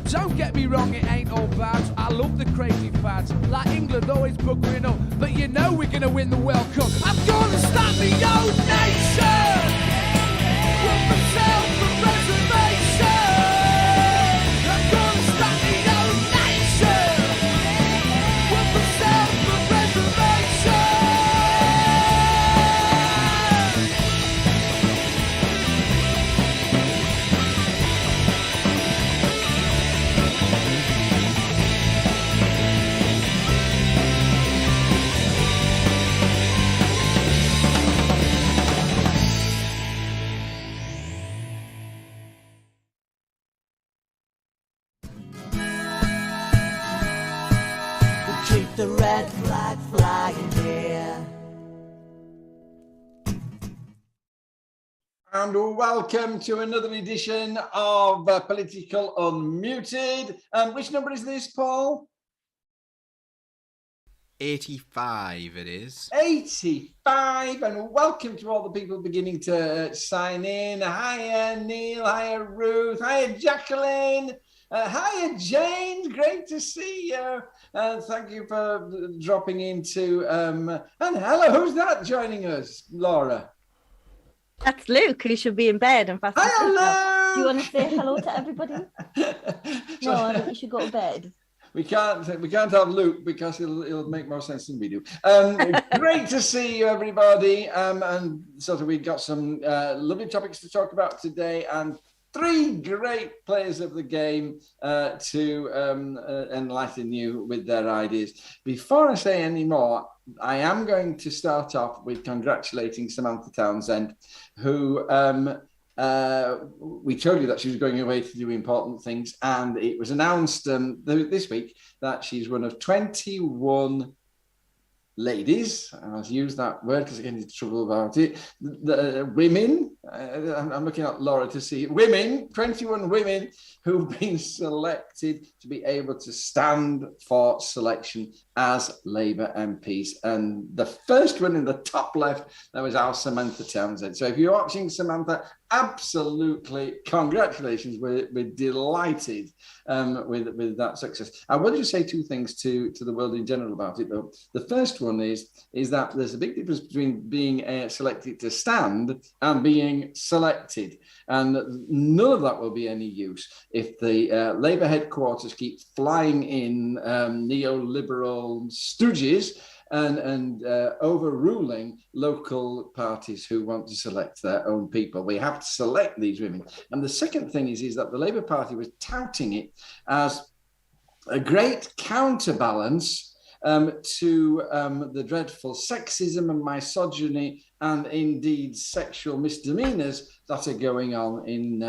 Don't get me wrong, it ain't all bad. I love the crazy fads, like England always buggering up. But you know we're gonna win the World Cup. I'm gonna start my own nation with myself for reservation. I'm gonna start my own nation with myself for reservation. Keep the red flag flying here. And welcome to another edition of Political Unmuted. Which number is this, Paul? 85 it is. 85, and welcome to all the people beginning to sign in. Hiya, Neil. Hiya, Ruth. Hiya, Jacqueline. Hiya, James. Great to see you. Thank you for dropping into. And hello, who's that joining us, Laura? That's Luke, who should be in bed and fast asleep. Hello. Do you want to say hello to everybody? No, I think you should go to bed. We can't have Luke because it'll make more sense than we do. Great to see you, everybody. And sort of we've got some lovely topics to talk about today, and three great players of the game to enlighten you with their ideas. Before I say any more, I am going to start off with congratulating Samantha Townsend, who we told you that she was going away to do important things, and it was announced this week that she's one of 21 ladies, and I'll use that word because I get into trouble about it, women, I'm looking at Laura to see, 21 women who've been selected to be able to stand for selection as Labour MPs. And the first one in the top left, that was our Samantha Townsend. So if you're watching, Samantha, absolutely congratulations. We're delighted with that success. I will just say two things to the world in general about it, though. The first one is that there's a big difference between being selected to stand and being selected. And none of that will be any use if the Labour headquarters keep flying in neoliberal stooges and overruling local parties who want to select their own people. We have to select these women. And the second thing is that the Labour Party was touting it as a great counterbalance to the dreadful sexism and misogyny and indeed sexual misdemeanours that are going on in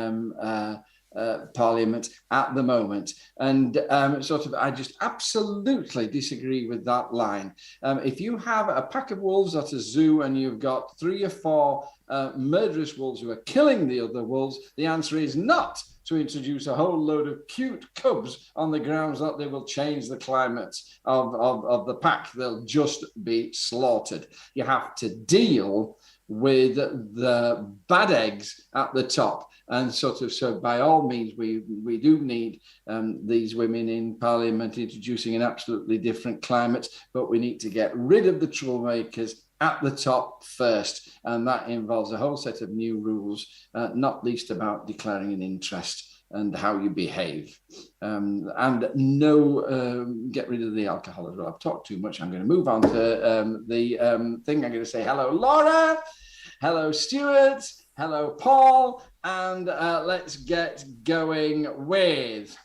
Parliament at the moment. And I just absolutely disagree with that line. If you have a pack of wolves at a zoo and you've got 3 or 4 murderous wolves who are killing the other wolves, the answer is not to introduce a whole load of cute cubs on the grounds that they will change the climate of the pack. They'll just be slaughtered. You have to deal with the bad eggs at the top. And so by all means, we do need these women in Parliament introducing an absolutely different climate, but we need to get rid of the troublemakers at the top first. And that involves a whole set of new rules, not least about declaring an interest and how you behave. And no, get rid of the alcohol as well. I've talked too much. I'm going to move on to the thing. I'm going to say hello, Laura. Hello, Stuart. Hello, Paul. And let's get going with...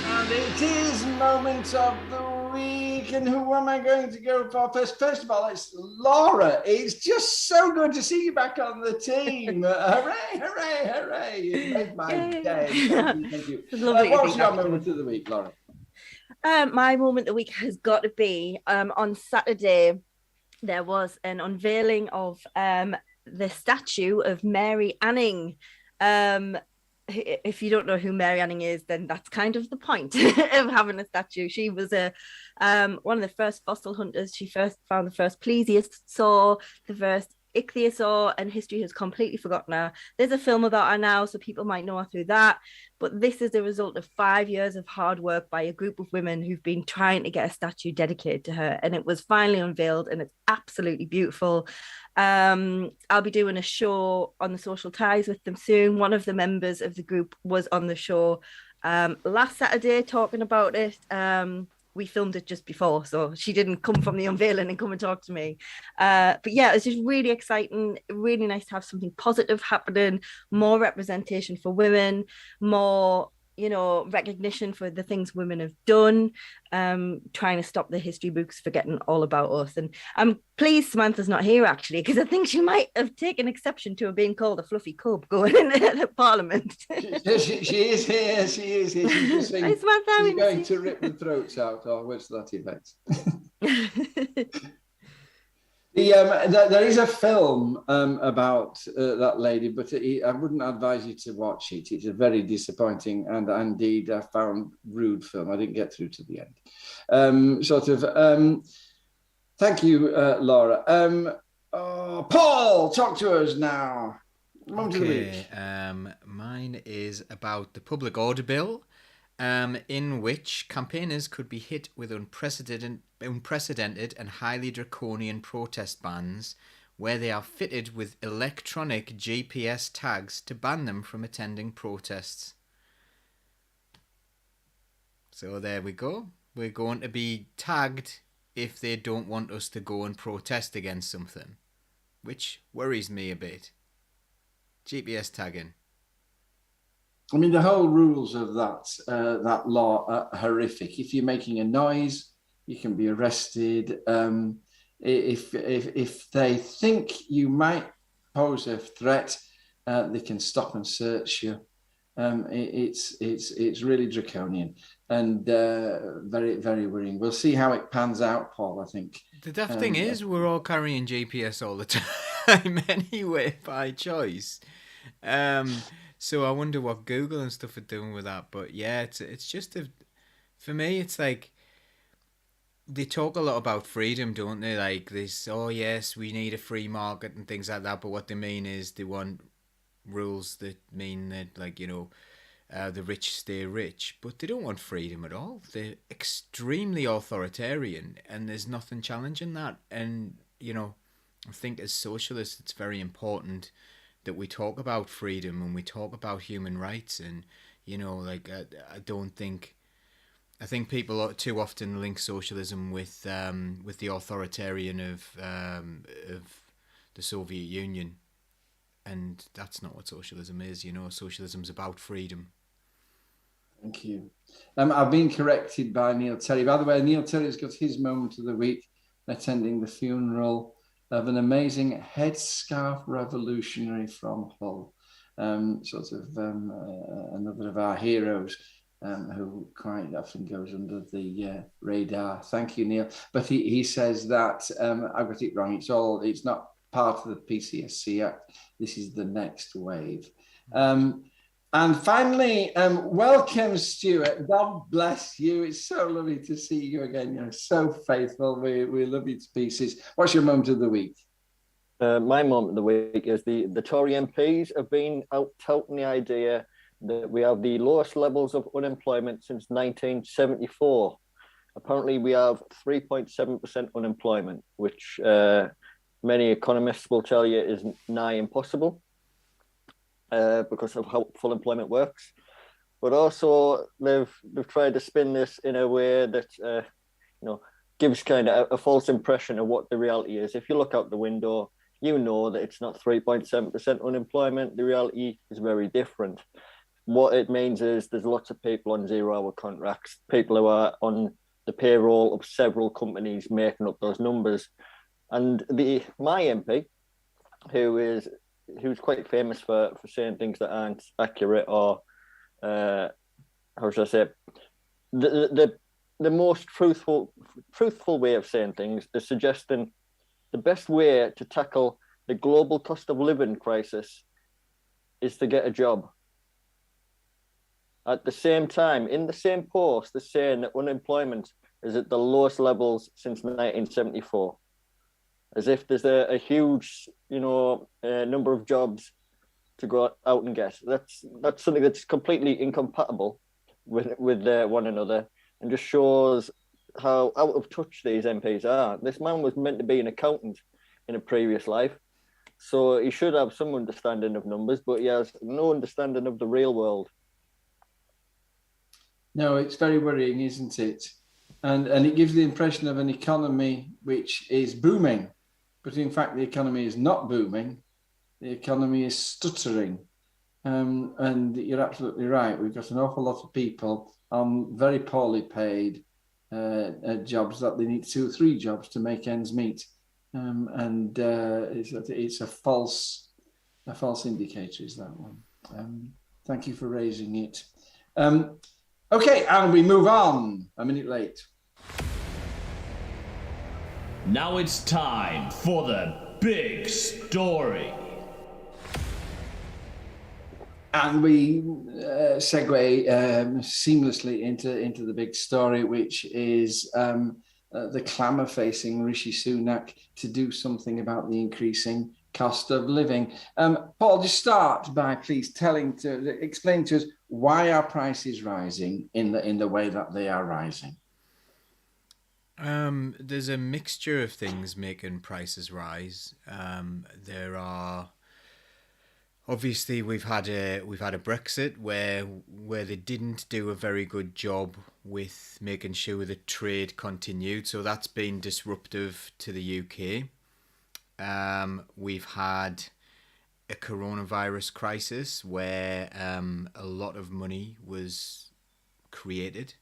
And it is Moment of the Week. And who am I going to go for first? First of all, it's Laura. It's just so good to see you back on the team. Hooray, hooray, hooray. You made my day. Thank you. What's your Moment of the Week, Laura? My moment of the week has got to be on Saturday. There was an unveiling of the statue of Mary Anning. if you don't know who Mary Anning is, then that's kind of the point of having a statue. She was one of the first fossil hunters. She first found the first plesiosaur, the first ichthyosaur, and history has completely forgotten her. There's a film about her now, so people might know her through that. But this is the result of 5 years of hard work by a group of women who've been trying to get a statue dedicated to her, and it was finally unveiled, and it's absolutely beautiful. I'll be doing a show on the Social Ties with them soon. One of the members of the group was on the show last Saturday talking about it. We filmed it just before, so she didn't come from the unveiling and come and talk to me. But yeah, it's just really exciting, really nice to have something positive happening, more representation for women, more, you know, recognition for the things women have done, trying to stop the history books forgetting all about us. And I'm pleased Samantha's not here, actually, because I think she might have taken exception to her being called a fluffy cub going in at Parliament. She is here. She is here. She's just saying, Hi, Samantha, she's going to rip the throats out. Oh, what's that effect? There is a film about that lady, but I wouldn't advise you to watch it. It's a very disappointing and indeed I found rude film. I didn't get through to the end. Thank you, Laura. Paul, talk to us now. Moment of the week. Mine is about the Public Order Bill, in which campaigners could be hit with unprecedented and highly draconian protest bans where they are fitted with electronic GPS tags to ban them from attending protests. So there we go. We're going to be tagged if they don't want us to go and protest against something, which worries me a bit. GPS tagging. I mean, the whole rules of that law are horrific. If you're making a noise, you can be arrested. If they think you might pose a threat, they can stop and search you. It's really draconian and very, very worrying. We'll see how it pans out, Paul, I think. The daft thing is we're all carrying GPS all the time anyway, by choice. So I wonder what Google and stuff are doing with that. But yeah, it's just for me, it's like they talk a lot about freedom, don't they? Like this, oh yes, we need a free market and things like that. But what they mean is they want rules that mean that, like, you know, the rich stay rich. But they don't want freedom at all. They're extremely authoritarian, and there's nothing challenging that. And you know, I think as socialists, it's very important that we talk about freedom and we talk about human rights. And you know, like I think people too often link socialism with the authoritarian of the Soviet Union, and that's not what socialism is. You know, socialism's about freedom. Thank you. I've been corrected by Neil Terry. By the way, Neil Terry's got his moment of the week, attending the funeral of an amazing headscarf revolutionary from Hull, another of our heroes, who quite often goes under the radar. Thank you, Neil. But he says that I got it wrong. It's not part of the PCSC Act. This is the next wave. And finally, welcome, Stuart. God bless you. It's so lovely to see you again. You're so faithful. We love you to pieces. What's your moment of the week? My moment of the week is the Tory MPs have been out touting the idea that we have the lowest levels of unemployment since 1974. Apparently, we have 3.7% unemployment, which many economists will tell you is nigh impossible. Because of how full employment works, but also they've tried to spin this in a way that gives kind of a false impression of what the reality is. If you look out the window, you know that it's not 3.7% unemployment. The reality is very different. What it means is there's lots of people on 0-hour contracts, people who are on the payroll of several companies making up those numbers, and my MP, who's quite famous for saying things that aren't accurate, or how should I say, the most truthful way of saying things is suggesting the best way to tackle the global cost of living crisis is to get a job. At the same time, in the same post, they're saying that unemployment is at the lowest levels since 1974, as if there's a huge, number of jobs to go out and get. That's something that's completely incompatible with one another, and just shows how out of touch these MPs are. This man was meant to be an accountant in a previous life, so he should have some understanding of numbers, but he has no understanding of the real world. No, it's very worrying, isn't it? And it gives the impression of an economy which is booming, but in fact the economy is not booming. The economy is stuttering. And you're absolutely right. We've got an awful lot of people on very poorly paid jobs that they need 2 or 3 jobs to make ends meet. It's a false indicator, is that one. Thank you for raising it. Okay, and we move on. A minute late. Now it's time for the big story. And we segue seamlessly into the big story, which is the clamour facing Rishi Sunak to do something about the increasing cost of living. Paul, just start by please explain to us why are prices rising in the way that they are rising. There's a mixture of things making prices rise. There are obviously we've had a Brexit where they didn't do a very good job with making sure the trade continued, so that's been disruptive to the UK. We've had a coronavirus crisis where a lot of money was created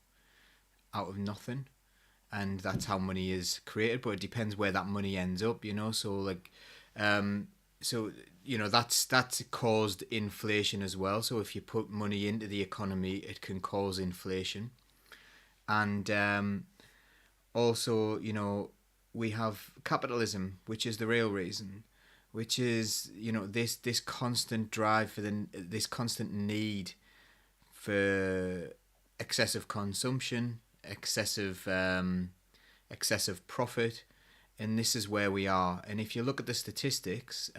out of nothing, and that's how money is created, but it depends where that money ends up, that's caused inflation as well. So if you put money into the economy, it can cause inflation. And also, we have capitalism, which is the real reason, which is, this constant drive for this constant need for excessive consumption, excessive profit, and this is where we are. And if you look at the statistics,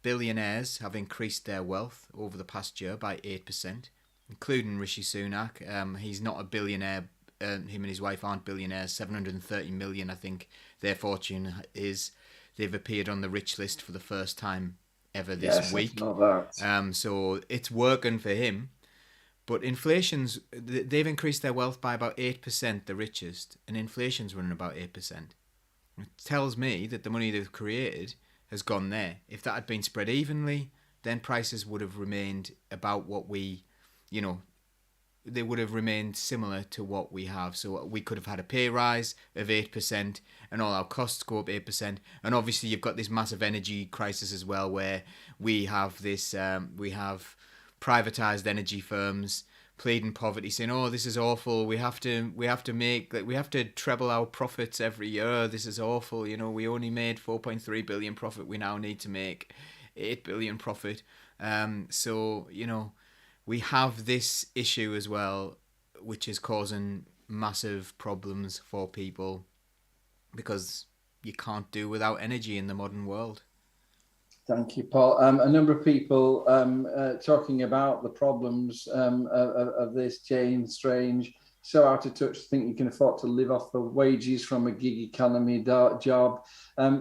billionaires have increased their wealth over the past year by 8%, including Rishi Sunak. He's not a billionaire. Him and his wife aren't billionaires. 730 million, I think, their fortune is. They've appeared on the rich list for the first time ever this week. So it's working for him. But they've increased their wealth by about 8%, the richest, and inflation's running about 8%. It tells me that the money they've created has gone there. If that had been spread evenly, then prices would have remained about what they would have remained similar to what we have. So we could have had a pay rise of 8% and all our costs go up 8%. And obviously you've got this massive energy crisis as well, where we have privatized energy firms pleading poverty, saying, "Oh, this is awful. We have to treble our profits every year. This is awful. We only made 4.3 billion profit. We now need to make 8 billion profit." We have this issue as well, which is causing massive problems for people because you can't do without energy in the modern world. Thank you, Paul. A number of people talking about the problems of this, Jane Strange, so out of touch, think you can afford to live off the wages from a gig economy job.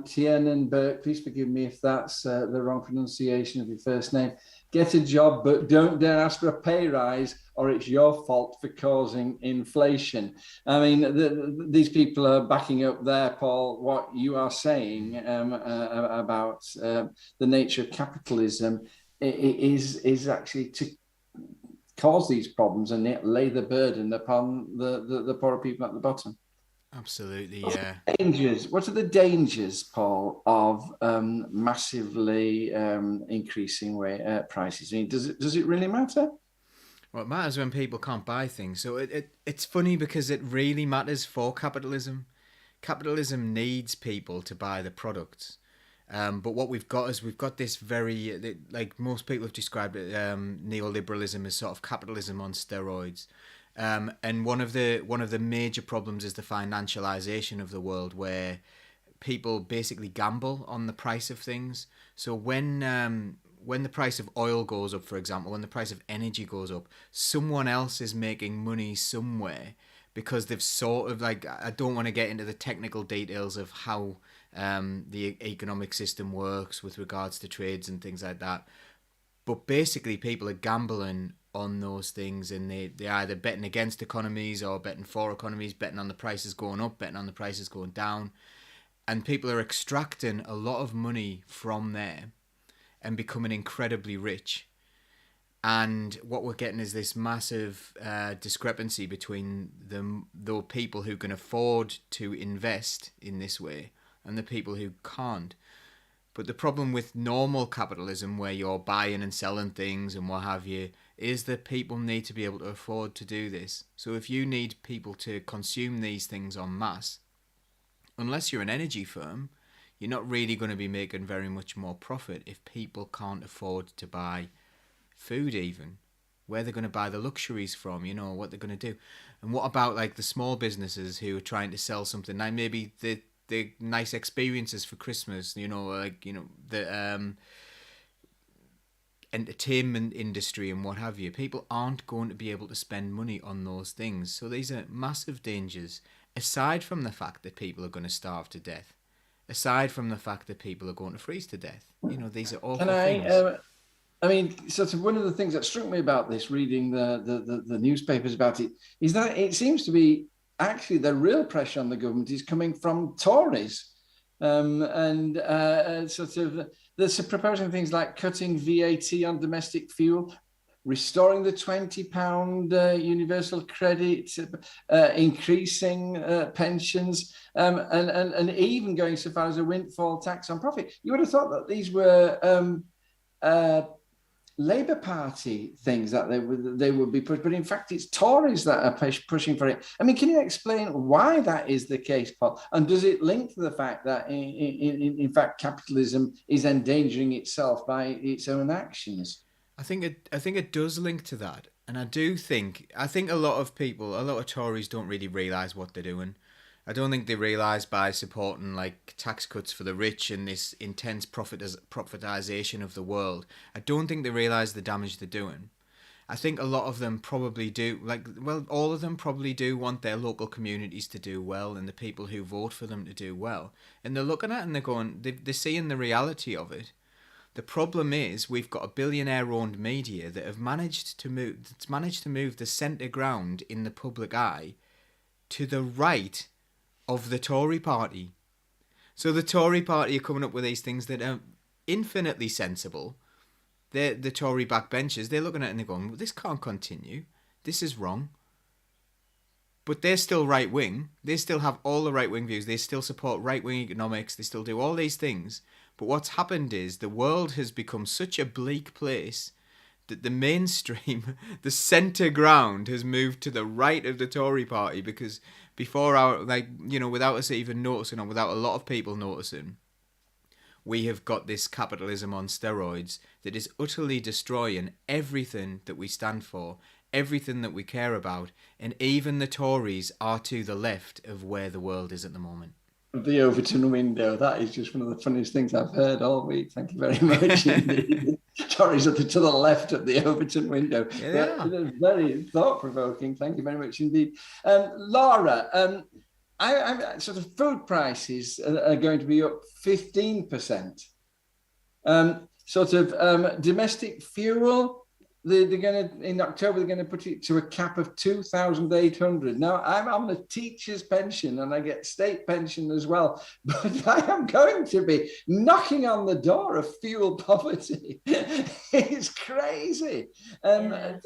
Tiernan Burke, please forgive me if that's the wrong pronunciation of your first name. Get a job, but don't dare ask for a pay rise, or it's your fault for causing inflation. I mean, these people are backing up there, Paul, what you are saying about the nature of capitalism is actually to cause these problems and lay the burden upon the poorer people at the bottom. Absolutely, What yeah. What are the dangers, Paul, of massively increasing prices? I mean, does it really matter? Well, it matters when people can't buy things. So it's funny because it really matters for capitalism. Capitalism needs people to buy the products. But what we've got is we've got this very, like most people have described it, neoliberalism as sort of capitalism on steroids. And one of the major problems is the financialization of the world, where people basically gamble on the price of things. So when the price of oil goes up, for example, when the price of energy goes up, someone else is making money somewhere, because they've sort of, like, I don't want to get into the technical details of how the economic system works with regards to trades and things like that. But basically, people are gambling on those things, and they're either betting against economies or betting for economies, betting on the prices going up, betting on the prices going down. And people are extracting a lot of money from there and becoming incredibly rich. And what we're getting is this massive discrepancy between the people who can afford to invest in this way and the people who can't. But the problem with normal capitalism, where you're buying and selling things and what have you, is that people need to be able to afford to do this. So if you need people to consume these things en masse, unless you're an energy firm, you're not really going to be making very much more profit if people can't afford to buy food even. Where they're going to buy the luxuries from, what they're going to do. And what about, like, the small businesses who are trying to sell something, like maybe the nice experiences for Christmas, the entertainment industry and what have you. People aren't going to be able to spend money on those things. So these are massive dangers, aside from the fact that people are going to starve to death, aside from the fact that people are going to freeze to death. These are awful things. I mean, sort of one of the things that struck me about this, reading the newspapers about it, is that it seems to be actually the real pressure on the government is coming from Tories, and sort of they're proposing things like cutting VAT on domestic fuel, restoring the £20 universal credit, increasing pensions, and even going so far as a windfall tax on profit. You would have thought that these were Labour Party things that they would be pushed, but in fact it's Tories that are pushing for it. I mean, can you explain why that is the case, Paul? And does it link to the fact that in fact capitalism is endangering itself by its own actions? I think it does link to that, and I think a lot of Tories don't really realise what they're doing. I don't think they realise by supporting, like, tax cuts for the rich and this intense profitisation of the world, I don't think they realise the damage they're doing. I think a lot of them probably do, all of them probably do want their local communities to do well and the people who vote for them to do well. And they're looking at it and they're going, they're seeing the reality of it. The problem is we've got a billionaire-owned media that have managed to move the centre ground in the public eye to the right of the Tory party. So the Tory party are coming up with these things that are infinitely sensible. The Tory backbenchers, they're looking at it and they're going, well, this can't continue. This is wrong. But they're still right-wing. They still have all the right-wing views. They still support right-wing economics. They still do all these things. But what's happened is the world has become such a bleak place that the mainstream, the centre ground, has moved to the right of the Tory party, because before without us even noticing, or without a lot of people noticing, we have got this capitalism on steroids that is utterly destroying everything that we stand for, everything that we care about, and even the Tories are to the left of where the world is at the moment. The Overton window, that is just one of the funniest things I've heard all week. Thank you very much indeed. Tories are to the left of the Overton window. Yeah. Very thought-provoking. Thank you very much indeed. Laura, I sort of food prices are going to be up 15%. Domestic fuel, they're going to, in October, they're going to put it to a cap of 2,800. Now, I'm on a teacher's pension and I get state pension as well, but I am going to be knocking on the door of fuel poverty. It's crazy. And I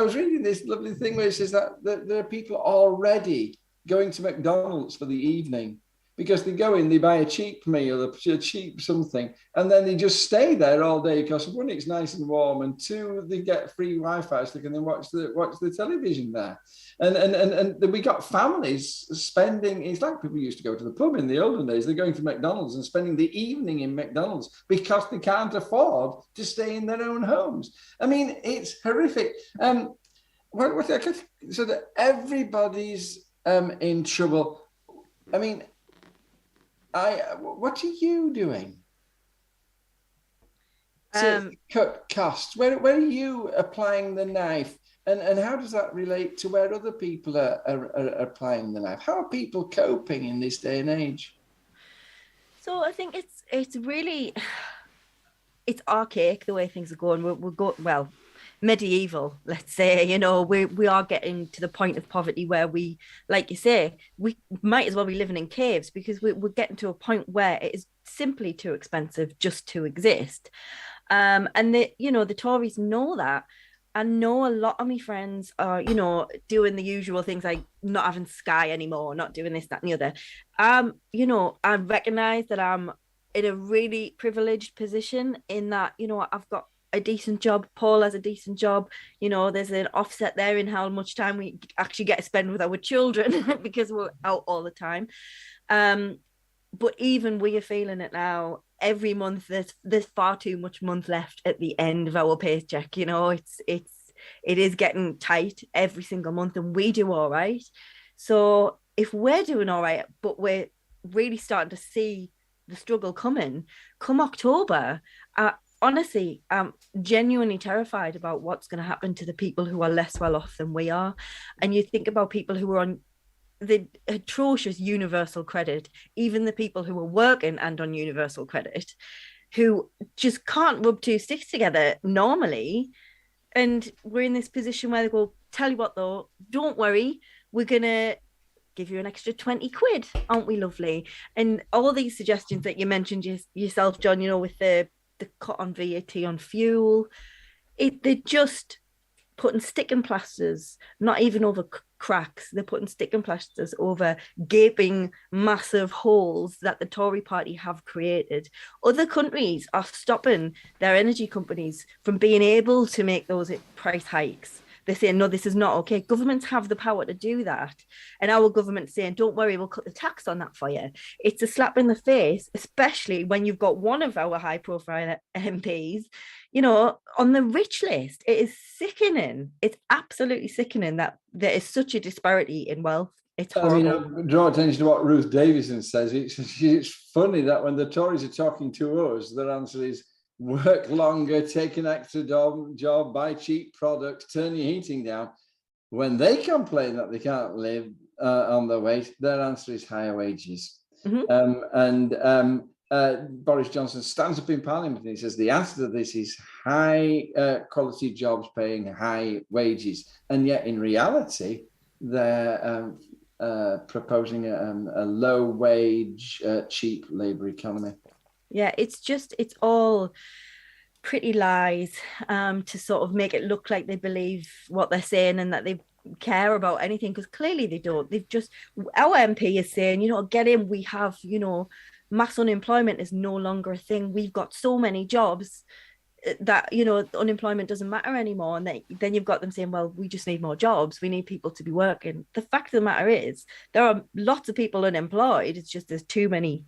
was reading this lovely thing where it says that there are people already going to McDonald's for the evening because they go in, they buy a cheap meal, a cheap something, and then they just stay there all day because one, it's nice and warm, and two, they get free Wi-Fi so they can then watch the television there. And we got families spending, it's like people used to go to the pub in the olden days, they're going to McDonald's and spending the evening in McDonald's because they can't afford to stay in their own homes. I mean, it's horrific. So that everybody's in trouble. I mean, what are you doing to cut costs? Where are you applying the knife, and how does that relate to where other people are applying the knife? How are people coping in this day and age? So I think it's really, it's archaic the way things are going. Well, medieval, let's say, we are getting to the point of poverty where we, like you say, we might as well be living in caves, because we're getting to a point where it is simply too expensive just to exist. And the Tories know that. I know a lot of my friends are, doing the usual things like not having Sky anymore, not doing this, that, and the other. I recognize that I'm in a really privileged position in that, I've got a decent job. Paul has a decent job. There's an offset there in how much time we actually get to spend with our children because we're out all the time. But even we are feeling it now. Every month, there's far too much month left at the end of our paycheck. It is getting tight every single month, and we do all right. So if we're doing all right, but we're really starting to see the struggle coming, come October, honestly, I'm genuinely terrified about what's going to happen to the people who are less well off than we are. And you think about people who are on the atrocious universal credit, even the people who are working and on universal credit, who just can't rub two sticks together normally. And we're in this position where they go, tell you what though, don't worry, we're going to give you an extra 20 quid. Aren't we lovely? And all these suggestions that you mentioned yourself, John, with the cut on VAT on fuel, they're just putting sticking plasters, not even over cracks, they're putting sticking plasters over gaping massive holes that the Tory party have created. Other countries are stopping their energy companies from being able to make those price hikes. They're saying, no, this is not okay. Governments have the power to do that. And our government's saying, don't worry, we'll cut the tax on that for you. It's a slap in the face, especially when you've got one of our high profile MPs, on the rich list. It is sickening. It's absolutely sickening that there is such a disparity in wealth. It's horrible. Draw attention to what Ruth Davison says. It's funny that when the Tories are talking to us, their answer is, work longer, take an extra job, buy cheap products, turn your heating down. When they complain that they can't live on their wage, their answer is higher wages. Mm-hmm. Boris Johnson stands up in Parliament and he says the answer to this is high quality jobs paying high wages. And yet in reality, they're proposing a low wage, cheap labour economy. Yeah, it's all pretty lies to sort of make it look like they believe what they're saying and that they care about anything, because clearly they don't. Our MP is saying, get in, we have, mass unemployment is no longer a thing. We've got so many jobs that, unemployment doesn't matter anymore. And then you've got them saying, well, we just need more jobs. We need people to be working. The fact of the matter is there are lots of people unemployed. It's just there's too many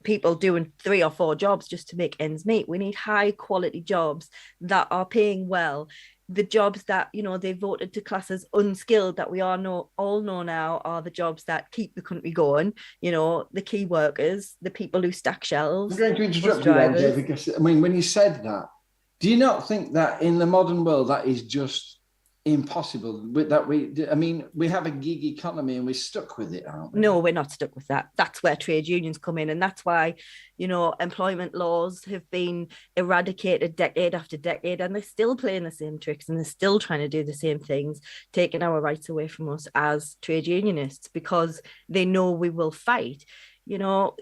people doing 3 or 4 jobs just to make ends meet. We need high quality jobs that are paying well. The jobs that, they voted to class as unskilled, that we all know now are the jobs that keep the country going. The key workers, the people who stack shelves. I'm going to interrupt you there, because when you said that, do you not think that in the modern world that is just impossible? We have a gig economy and we're stuck with it, aren't we? No, we're not stuck with that. That's where trade unions come in, and that's why employment laws have been eradicated decade after decade, and they're still playing the same tricks and they're still trying to do the same things, taking our rights away from us as trade unionists, because they know we will fight.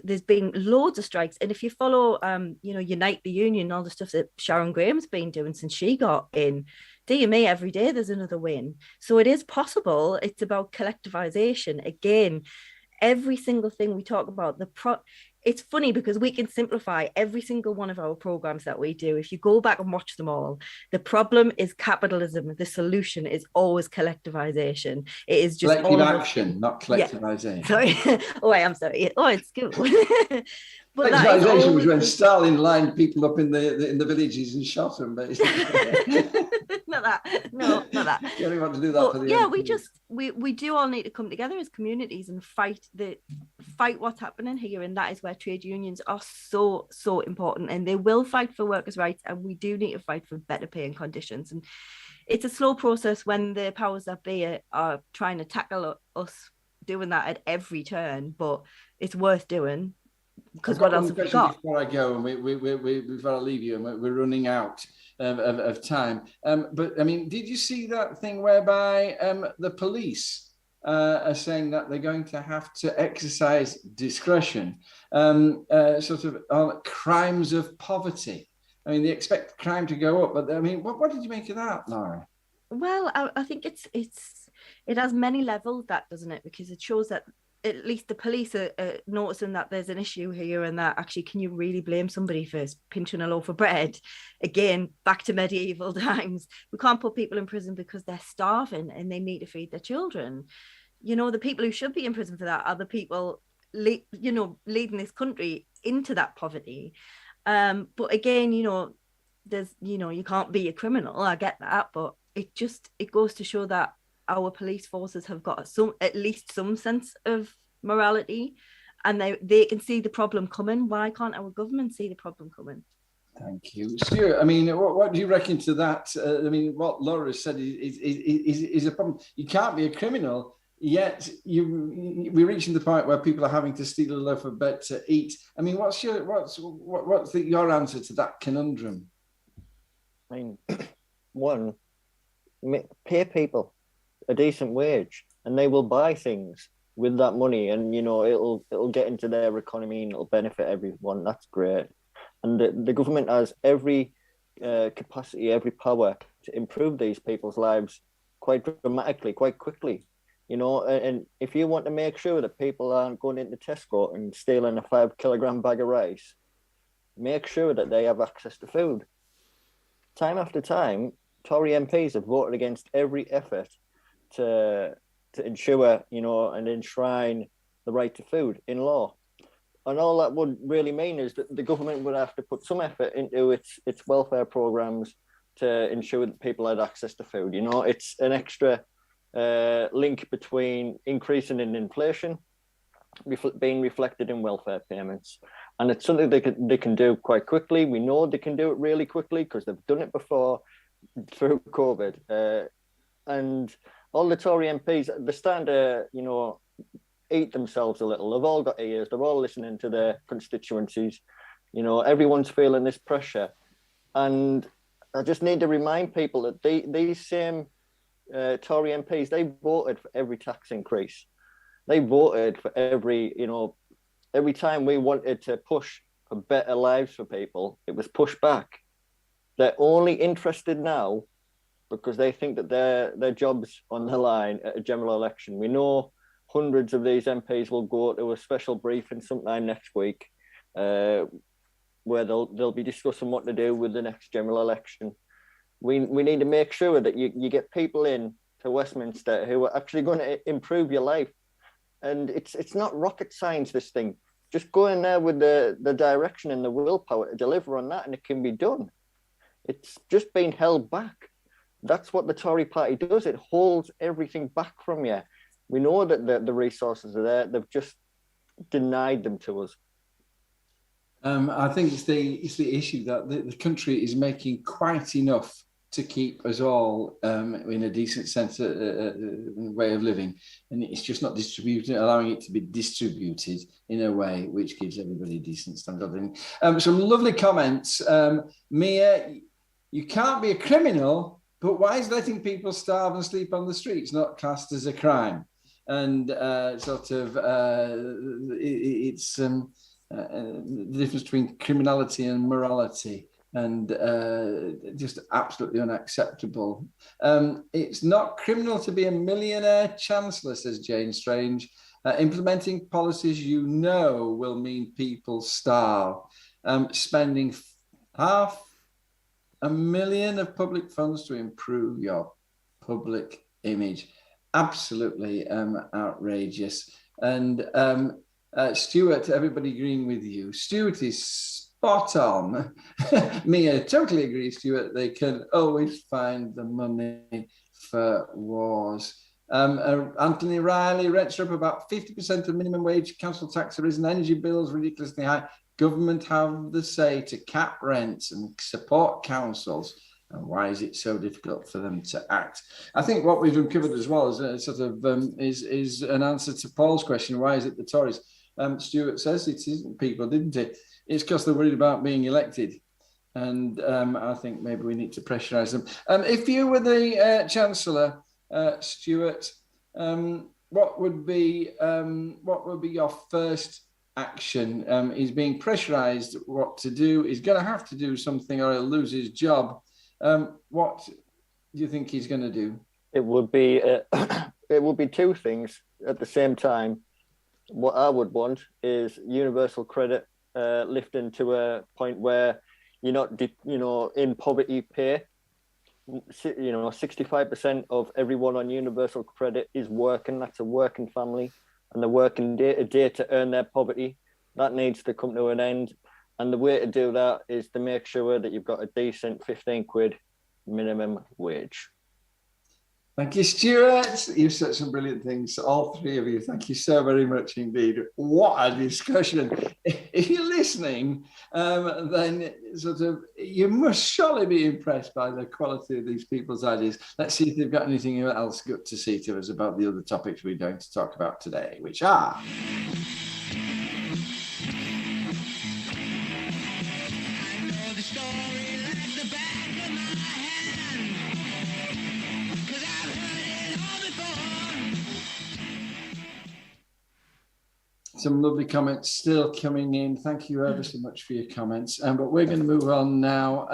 There's been loads of strikes, and if you follow Unite the Union, all the stuff that Sharon Graham's been doing since she got in, dear me, every day there's another win. So it is possible. It's about collectivization. Again, every single thing we talk about, it's funny because we can simplify every single one of our programs that we do. If you go back and watch them all, the problem is capitalism. The solution is always collectivization. It is just Collective all action, not collectivization. Sorry. Oh, I'm sorry. Oh, it's good. But collectivization was when Stalin lined people up in the villages and shot them, basically. Not that. No, not that. You only want to do that for the we do all need to come together as communities and fight what's happening here, and that is where trade unions are so important, and they will fight for workers' rights, and we do need to fight for better pay and conditions. And it's a slow process when the powers that be are trying to tackle us doing that at every turn, but it's worth doing. Because what else have we got? Before I go, and we've got to leave you, and we're running out of time. But I mean, did you see that thing whereby the police are saying that they're going to have to exercise discretion, sort of on crimes of poverty? I mean, they expect crime to go up, but I mean, what did you make of that, Laura? Well, I think it has many levels, that, doesn't it? Because it shows that at least the police are noticing that there's an issue here, and that actually, can you really blame somebody for pinching a loaf of bread? Again, back to medieval times. We can't put people in prison because they're starving and they need to feed their children. You know, the people who should be in prison for that are the people, leading this country into that poverty. But again, you can't be a criminal. I get that, but it goes to show that our police forces have got at least some sense of morality, and they can see the problem coming. Why can't our government see the problem coming? Thank you, Stuart. I mean, what do you reckon to that? I mean, what Laura said is a problem. You can't be a criminal, yet we're reaching the point where people are having to steal a loaf of bread to eat. I mean, what's your answer to that conundrum? I mean, one, pay people a decent wage, and they will buy things with that money, and it'll get into their economy and it'll benefit everyone. That's great. And the government has every capacity, every power to improve these people's lives quite dramatically, quite quickly. And if you want to make sure that people aren't going into Tesco and stealing a 5 kilogram bag of rice, make sure that they have access to food. Time after time, Tory MPs have voted against every effort to ensure, and enshrine the right to food in law. And all that would really mean is that the government would have to put some effort into its welfare programs to ensure that people had access to food. It's an extra link between increasing in inflation being reflected in welfare payments. And it's something they can do quite quickly. We know they can do it really quickly because they've done it before through COVID. And all the Tory MPs, they're starting to, eat themselves a little. They've all got ears. They're all listening to their constituencies. Everyone's feeling this pressure. And I just need to remind people that these same Tory MPs, they voted for every tax increase. They voted for every time we wanted to push for better lives for people, it was pushed back. They're only interested now because they think that their job's on the line at a general election. We know hundreds of these MPs will go to a special briefing sometime next week where they'll be discussing what to do with the next general election. We need to make sure that you get people in to Westminster who are actually going to improve your life. And it's not rocket science, this thing. Just go in there with the direction and the willpower to deliver on that, and it can be done. It's just been held back. That's what the Tory party does. It holds everything back from you. We know that the resources are there. They've just denied them to us. I think it's the issue that the country is making quite enough to keep us all in a decent sense way of living, and it's just not allowing it to be distributed in a way which gives everybody a decent standard of living. Some lovely comments. Mia, you can't be a criminal, but why is letting people starve and sleep on the streets not classed as a crime? And it's the difference between criminality and morality, and just absolutely unacceptable. It's not criminal to be a millionaire chancellor, says Jane Strange. Implementing policies you know will mean people starve. Spending $500,000 of public funds to improve your public image. Absolutely outrageous. And Stuart, everybody agreeing with you. Stuart is spot on. Mia totally agrees, Stuart. They can always find the money for wars. Anthony Riley, rents are up about 50% of minimum wage, council tax have risen, energy bills ridiculously high. Government have the say to cap rents and support councils. And why is it so difficult for them to act? I think what we've uncovered as well is is an answer to Paul's question. Why is it the Tories? Stuart says it isn't people, didn't it? It's because they're worried about being elected. And I think maybe we need to pressurise them. If you were the Chancellor, Stuart, what would be your first action? He's being pressurised what to do. He's going to have to do something or he'll lose his job. What do you think he's going to do? It would be two things at the same time. What I would want is universal credit lifting to a point where you're not, in poverty pay. 65% of everyone on universal credit is working. That's a working family, and they're working day to day to earn their poverty. That needs to come to an end. And the way to do that is to make sure that you've got a decent 15 quid minimum wage. Thank you, Stuart. You've said some brilliant things, all three of you. Thank you so very much indeed. What a discussion. If you're listening, then you must surely be impressed by the quality of these people's ideas. Let's see if they've got anything else good to say to us about the other topics we're going to talk about today, which are... Some lovely comments still coming in. Thank you ever so much for your comments. But we're going to move on now.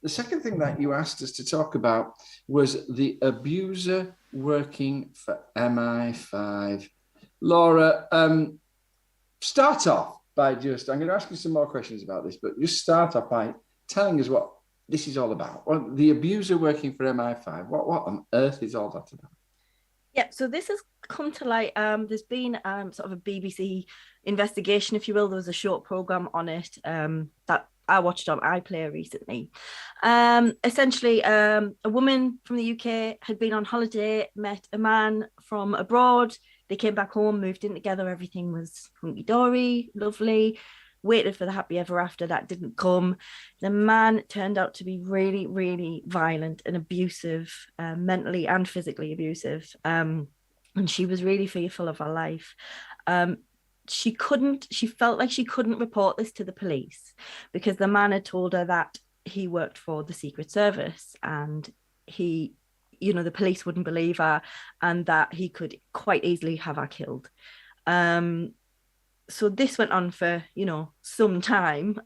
The second thing that you asked us to talk about was the abuser working for MI5. Laura, start off by I'm going to ask you some more questions about this, but just start off by telling us what this is all about. Well, the abuser working for MI5, what on earth is all that about? Yeah, so this has come to light. There's been sort of a BBC investigation, if you will. There was a short programme on it that I watched on iPlayer recently. Essentially, a woman from the UK had been on holiday, met a man from abroad. They came back home, moved in together. Everything was hunky-dory, lovely. Waited for the happy ever after. That didn't come. The man turned out to be really, really violent and abusive, mentally and physically abusive. And she was really fearful of her life. She felt like she couldn't report this to the police because the man had told her that he worked for the Secret Service and the police wouldn't believe her and that he could quite easily have her killed. So this went on for, some time.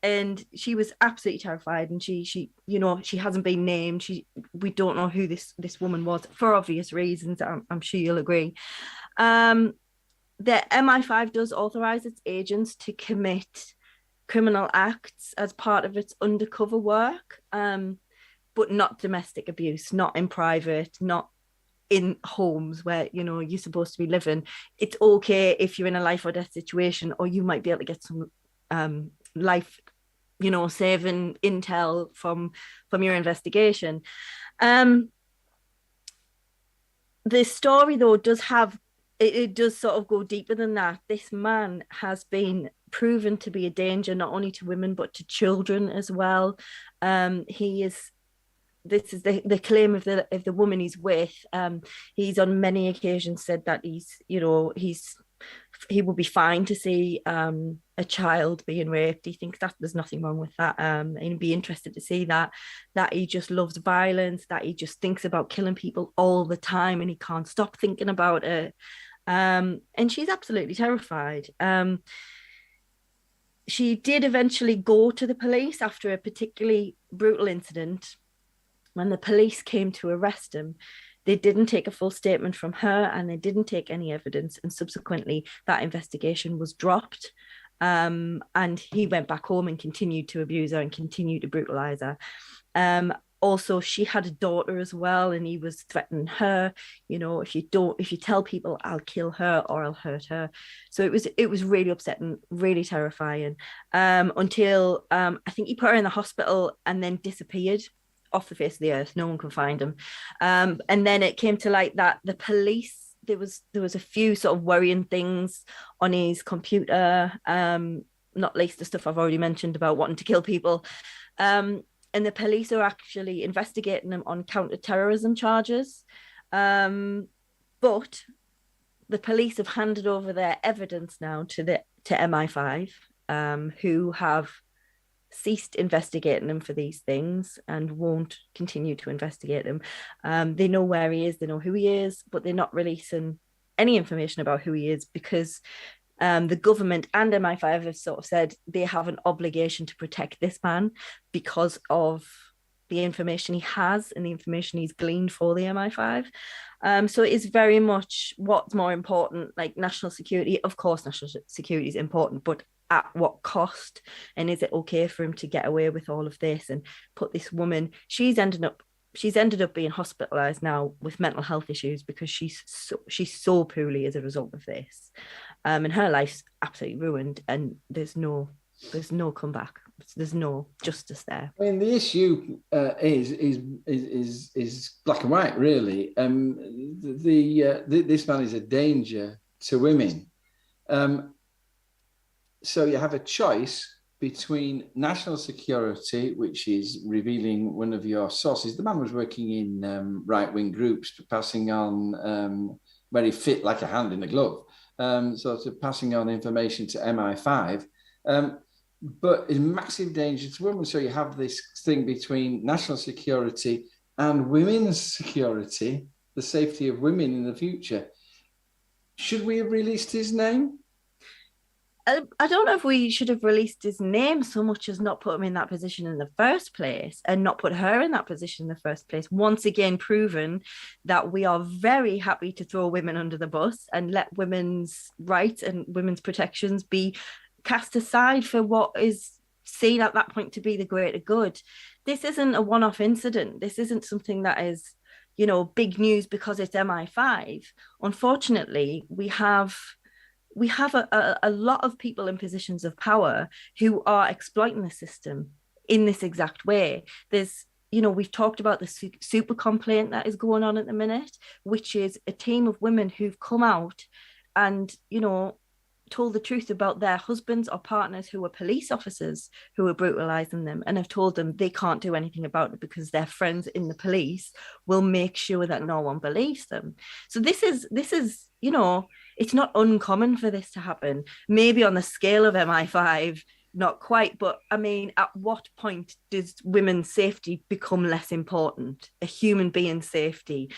And she was absolutely terrified. And she hasn't been named. We don't know who this woman was for obvious reasons. I'm sure you'll agree. The MI5 does authorize its agents to commit criminal acts as part of its undercover work, but not domestic abuse, not in private, not in homes where you're supposed to be living. It's okay if you're in a life or death situation, or you might be able to get some life saving intel from your investigation. The story though does have it does sort of go deeper than that. This man has been proven to be a danger not only to women but to children as well. This is the claim of the woman he's with. He's on many occasions said that he would be fine to see a child being raped. He thinks that there's nothing wrong with that. And he'd be interested to see that he just loves violence, that he just thinks about killing people all the time and he can't stop thinking about it. And she's absolutely terrified. She did eventually go to the police after a particularly brutal incident. When the police came to arrest him, They didn't take a full statement from her, and they didn't take any evidence. And subsequently, that investigation was dropped. And he went back home and continued to abuse her and continued to brutalize her. Also, she had a daughter as well, and he was threatening her, if you tell people, I'll kill her or I'll hurt her. So it was really upsetting, really terrifying, until I think he put her in the hospital and then disappeared off the face of the earth. No one could find him. And then it came to light that the police, there was a few sort of worrying things on his computer, not least the stuff I've already mentioned about wanting to kill people. And the police are actually investigating him on counter-terrorism charges. But the police have handed over their evidence now to MI5, who have ceased investigating him for these things and won't continue to investigate him. They know where he is, they know who he is, but they're not releasing any information about who he is because the government and MI5 have sort of said they have an obligation to protect this man because of the information he has and the information he's gleaned for the MI5. So it is very much what's more important, like national security. Of course, national security is important, but at what cost? And is it okay for him to get away with all of this and put this woman? She's ended up being hospitalized now with mental health issues because she's so poorly as a result of this, and her life's absolutely ruined. And there's no comeback. There's no justice there. I mean, the issue is black and white, really. This man is a danger to women. So you have a choice between national security, which is revealing one of your sources. The man was working in right-wing groups, passing on where he fit like a hand in a glove, sort of passing on information to MI5, but in massive danger to women. So you have this thing between national security and women's security, the safety of women in the future. Should we have released his name? I don't know if we should have released his name so much as not put him in that position in the first place and not put her in that position in the first place. Once again, proven that we are very happy to throw women under the bus and let women's rights and women's protections be cast aside for what is seen at that point to be the greater good. This isn't a one-off incident. This isn't something that is, big news because it's MI5. Unfortunately, we have a lot of people in positions of power who are exploiting the system in this exact way. There's, we've talked about the super complaint that is going on at the minute, which is a team of women who've come out and, told the truth about their husbands or partners who were police officers who were brutalizing them, and have told them they can't do anything about it because their friends in the police will make sure that no one believes them. So this is it's not uncommon for this to happen. Maybe on the scale of MI5, not quite, but I mean, at what point does women's safety become less important? A human being's safety.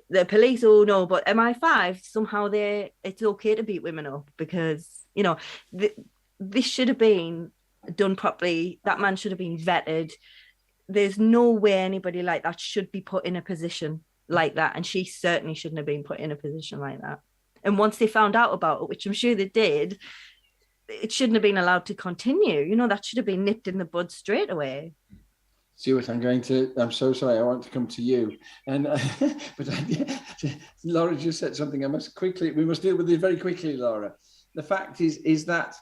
The police all know, but MI5, somehow it's okay to beat women up because, this should have been done properly. That man should have been vetted. There's no way anybody like that should be put in a position like that. And she certainly shouldn't have been put in a position like that. And once they found out about it, which I'm sure they did, it shouldn't have been allowed to continue. That should have been nipped in the bud straight away. Stuart, I'm so sorry, I want to come to you. And but Laura just said something we must deal with it very quickly, Laura. The fact is that,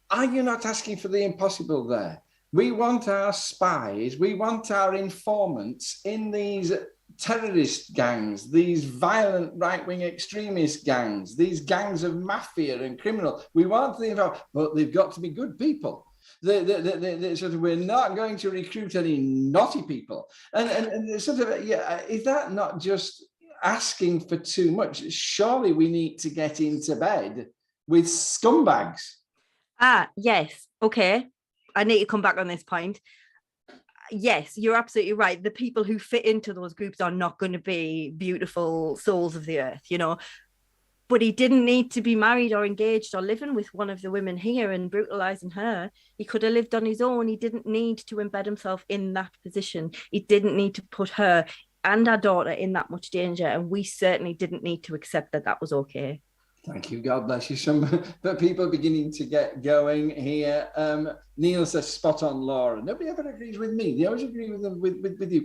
are you not asking for the impossible there? We want our spies, we want our informants in these terrorist gangs, these violent right-wing extremist gangs, these gangs of mafia and criminal. We want them, but they've got to be good people. We're not going to recruit any naughty people. And is that not just asking for too much? Surely we need to get into bed with scumbags. Yes. Okay. I need to come back on this point. Yes, you're absolutely right. The people who fit into those groups are not going to be beautiful souls of the earth, But he didn't need to be married or engaged or living with one of the women here and brutalizing her. He could have lived on his own. He didn't need to embed himself in that position. He didn't need to put her and our daughter in that much danger, and we certainly didn't need to accept that that was okay. Thank you. God bless you. But people are beginning to get going here. Neil says spot on, Laura. Nobody ever agrees with me. They always agree with them with you.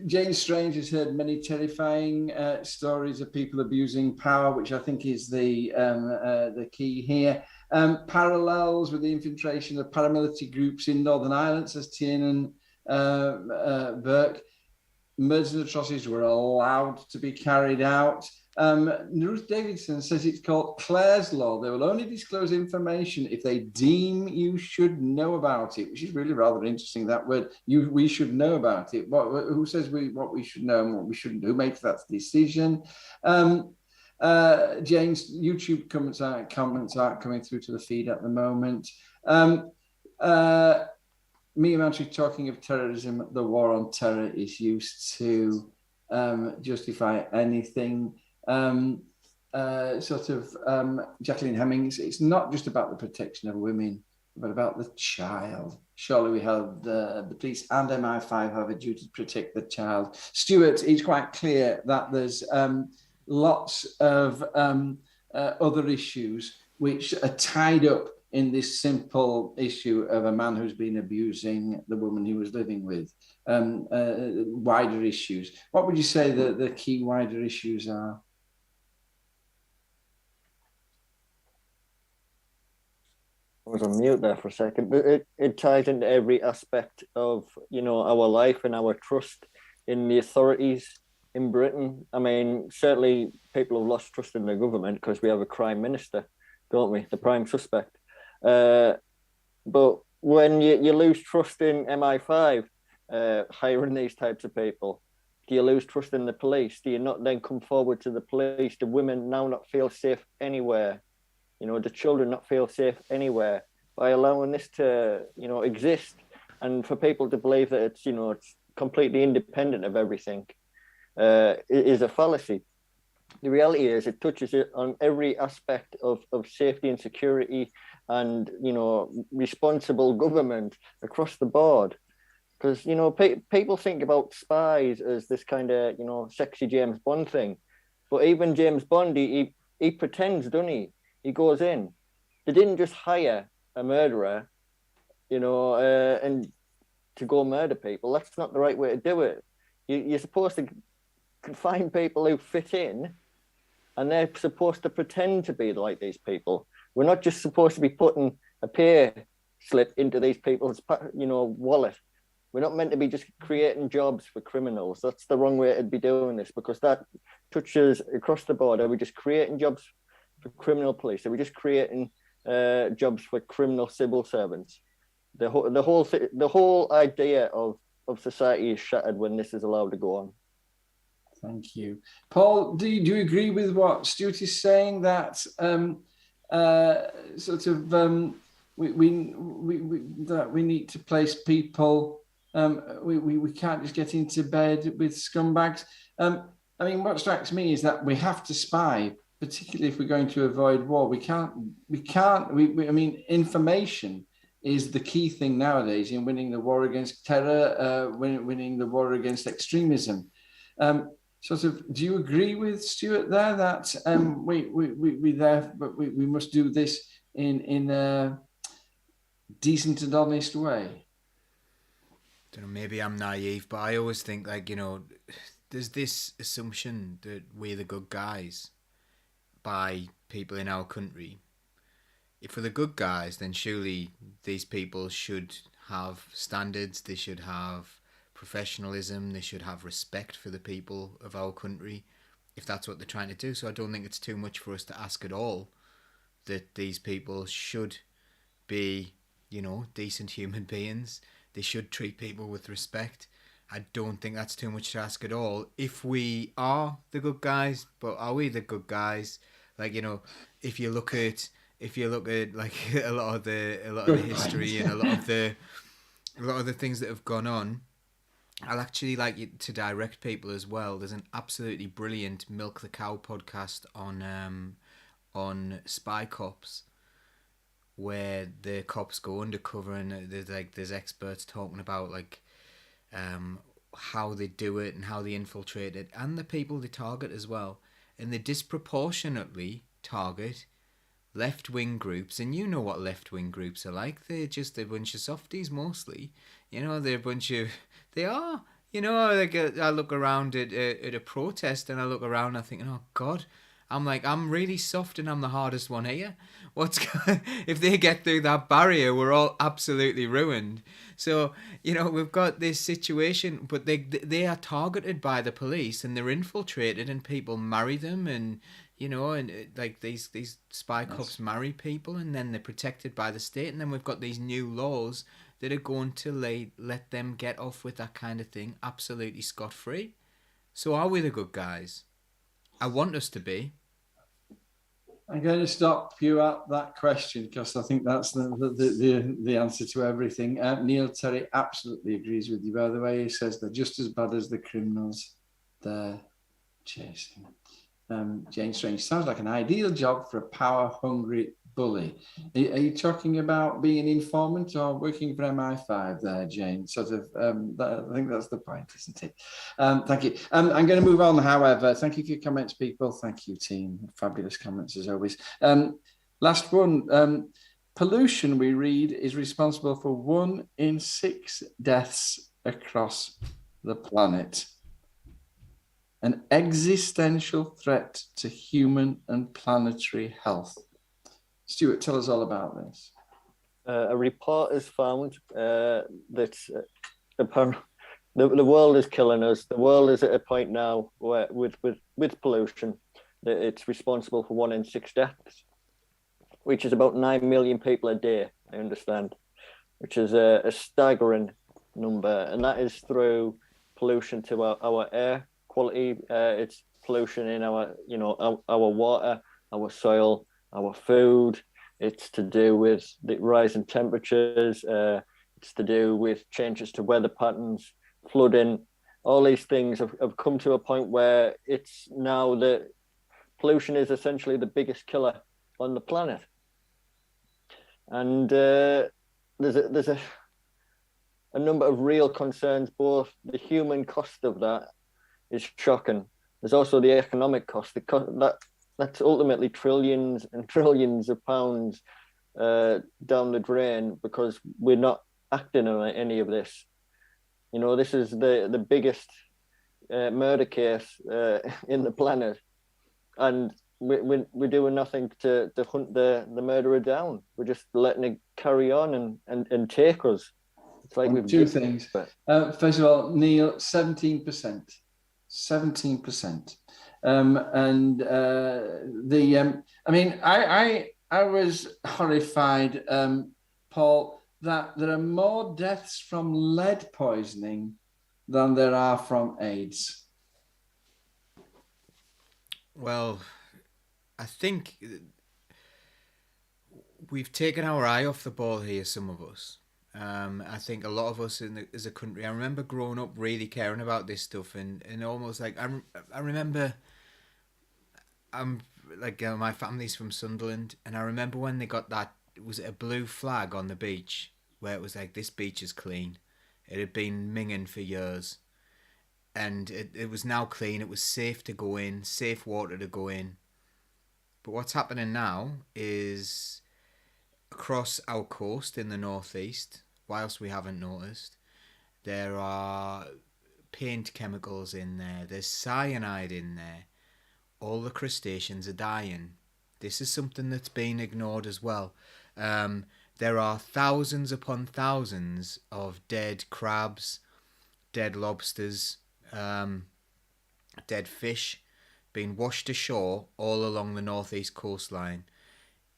Jane Strange has heard many terrifying stories of people abusing power, which I think is the key here. Parallels with the infiltration of paramilitary groups in Northern Ireland, says Tiernan Burke. Murders and atrocities were allowed to be carried out. Ruth Davidson says it's called Clare's Law. They will only disclose information if they deem you should know about it, which is really rather interesting, that word, we should know about it. Who says what we should know and what we shouldn't? Who makes that decision? Jane's YouTube comments aren't coming through to the feed at the moment. Me and Andrew talking of terrorism, the war on terror is used to justify anything. Jacqueline Hemmings, it's not just about the protection of women, but about the child. Surely we have the police and MI5 have a duty to protect the child. Stuart, it's quite clear that there's lots of other issues which are tied up in this simple issue of a man who's been abusing the woman he was living with. Wider issues. What would you say the key wider issues are? I was on mute there for a second, but it ties into every aspect of, our life and our trust in the authorities in Britain. I mean, certainly people have lost trust in the government because we have a crime minister, don't we? The prime suspect. But when you lose trust in MI5 hiring these types of people, do you lose trust in the police? Do you not then come forward to the police? Do women now not feel safe anywhere? The children not feel safe anywhere by allowing this to, exist, and for people to believe that it's, it's completely independent of everything is a fallacy. The reality is it touches it on every aspect of safety and security and, responsible government across the board. Because, people think about spies as this kind of, sexy James Bond thing. But even James Bond, he pretends, doesn't he? He goes in. They didn't just hire a murderer, and to go murder people. That's not the right way to do it. You're supposed to find people who fit in, and they're supposed to pretend to be like these people. We're not just supposed to be putting a pay slip into these people's, wallet. We're not meant to be just creating jobs for criminals. That's the wrong way to be doing this, because that touches across the board. Are we just creating jobs for criminal police? Are we just creating jobs for criminal civil servants? The whole idea of society is shattered when this is allowed to go on. Thank you, Paul. Do you agree with what Stuart is saying, that we need to place people? We can't just get into bed with scumbags. What strikes me is that we have to spy, particularly if we're going to avoid war. Information is the key thing nowadays in winning the war against terror, winning the war against extremism. Do you agree with Stuart there that we must do this in a decent and honest way? I don't know, maybe I'm naive, but I always think, there's this assumption that we're the good guys by people in our country. If we're the good guys, then surely these people should have standards, they should have professionalism, they should have respect for the people of our country, if that's what they're trying to do. So I don't think it's too much for us to ask at all that these people should be, decent human beings. They should treat people with respect. I don't think that's too much to ask at all. If we are the good guys, but are we the good guys? If you look at like a lot of the history and a lot of the things that have gone on, I'll actually like you to direct people as well. There's an absolutely brilliant Milk the Cow podcast on spy cops, where the cops go undercover and there's experts talking about how they do it and how they infiltrate it, and the people they target as well. And they disproportionately target left-wing groups, and you know what left-wing groups are like. They're just a bunch of softies mostly. They're a bunch of... They are. Like I look around at a protest, and I look around and I think, oh God, I'm really soft and I'm the hardest one here. If they get through that barrier, we're all absolutely ruined. So, we've got this situation, but they are targeted by the police and they're infiltrated, and people marry them, and like these spy cops marry people, and then they're protected by the state, and then we've got these new laws that are going to let them get off with that kind of thing absolutely scot-free. So are we the good guys? I want us to be. I'm going to stop you at that question because I think that's the answer to everything. Neil Terry absolutely agrees with you, by the way. He says they're just as bad as the criminals they're chasing. Jane Strange, sounds like an ideal job for a power-hungry bully. Are you talking about being an informant or working for MI5 there, Jane? I think that's the point, isn't it? Thank you. I'm going to move on, however. Thank you for your comments, people. Thank you, team. Fabulous comments, as always. Last one. Pollution, we read, is responsible for 1 in 6 deaths across the planet. An existential threat to human and planetary health. Stuart, tell us all about this. A report has found that apparently the world is killing us. The world is at a point now where, with pollution, that it's responsible for 1 in 6 deaths, which is about 9 million people a day, I understand, which is a staggering number. And that is through pollution to our air quality. It's pollution in our water, our soil, our food. It's to do with the rise in temperatures. It's to do with changes to weather patterns, flooding. All these things have come to a point where it's now that pollution is essentially the biggest killer on the planet. And there's a number of real concerns. Both the human cost of that is shocking. There's also the economic cost. That's ultimately trillions and trillions of pounds down the drain because we're not acting on any of this. This is the biggest murder case in the planet, and we're doing nothing to hunt the murderer down. We're just letting it carry on and take us. It's like we've two things. First of all, Neil, 17%. 17%. I was horrified, Paul, that there are more deaths from lead poisoning than there are from AIDS. Well, I think we've taken our eye off the ball here, some of us. I think a lot of us as a country, I remember growing up really caring about this stuff, and almost like I remember my family's from Sunderland, and I remember when they got that, was it a blue flag on the beach where it was like, this beach is clean. It had been minging for years, and it was now clean. It was safe to go in, safe water to go in. But what's happening now is across our coast in the northeast, whilst we haven't noticed, there are paint chemicals in there, there's cyanide in there, all the crustaceans are dying. This is something that's been ignored as well. There are thousands upon thousands of dead crabs, dead lobsters, dead fish being washed ashore all along the northeast coastline.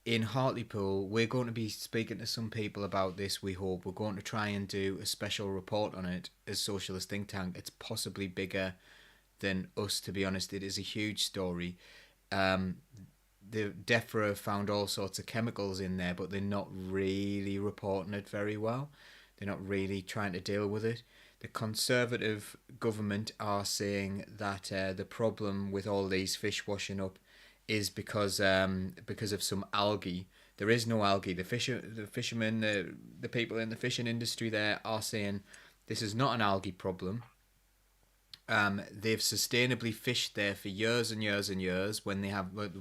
In Hartlepool, we're going to be speaking to some people about this, we hope. We're going to try and do a special report on it as Socialist Think Tank. It's possibly bigger than us, to be honest. It is a huge story. The DEFRA have found all sorts of chemicals in there, but they're not really reporting it very well. They're not really trying to deal with it. The Conservative government are saying that the problem with all these fish washing up is because of some algae. There is no algae. The fishermen, the people in the fishing industry there are saying this is not an algae problem. They've sustainably fished there for years and years and years. When they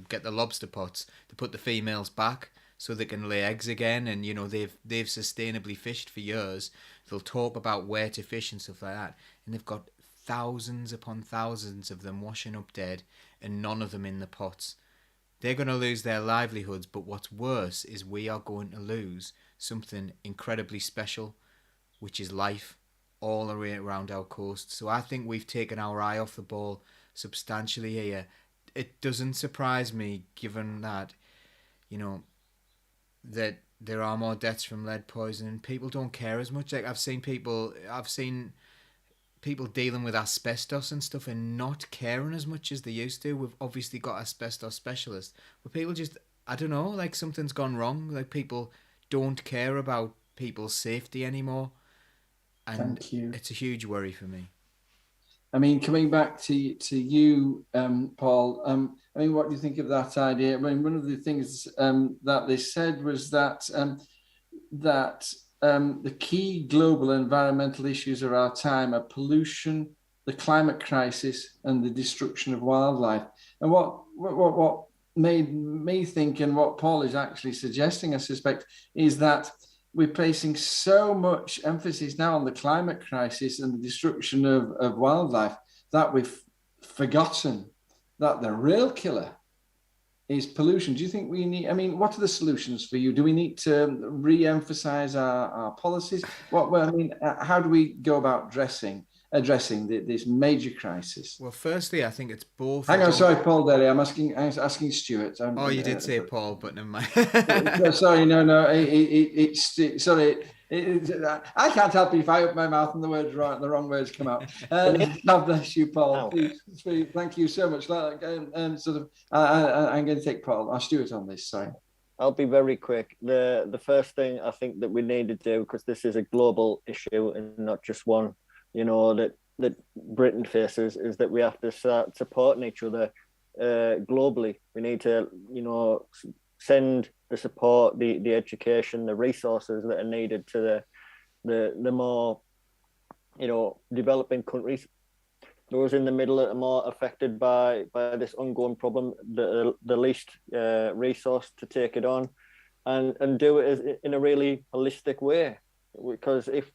get the lobster pots, they put the females back so they can lay eggs again, and they've sustainably fished for years. They'll talk about where to fish and stuff like that, and they've got thousands upon thousands of them washing up dead, and none of them in the pots. They're going to lose their livelihoods, but what's worse is we are going to lose something incredibly special, which is life all around our coast. So I think we've taken our eye off the ball substantially here. It doesn't surprise me, given that, that there are more deaths from lead poisoning. People don't care as much. Like I've seen people dealing with asbestos and stuff and not caring as much as they used to. We've obviously got asbestos specialists, but people just, I don't know, like something's gone wrong. Like people don't care about people's safety anymore. And Thank you. It's a huge worry for me. I mean, coming back to you, Paul, I mean, what do you think of that idea? I mean, one of the things that they said was that the key global environmental issues of our time are pollution, the climate crisis, and the destruction of wildlife. And what made me think, and what Paul is actually suggesting, I suspect, is that we're placing so much emphasis now on the climate crisis and the destruction of wildlife that we've forgotten that the real killer is pollution. Do you think we need, I mean, what are the solutions for you? Do we need to re-emphasize our policies? How do we go about addressing this major crisis? Well, firstly, I think it's both. Hang on, sorry, Paul Derry. I'm asking Stuart. You did say Paul, but never mind. Sorry, no. Sorry. I can't help it if I open my mouth and the wrong words come out. God bless you, Paul. Please, thank you so much. I'm going to take Paul or Stuart on this. Sorry. I'll be very quick. The first thing I think that we need to do, because this is a global issue and not just one, that Britain faces, is that we have to start supporting each other globally. We need to, send the support, the education, the resources that are needed to the more, developing countries. Those in the middle that are more affected by this ongoing problem, the least resource to take it on, and do it in a really holistic way. Because if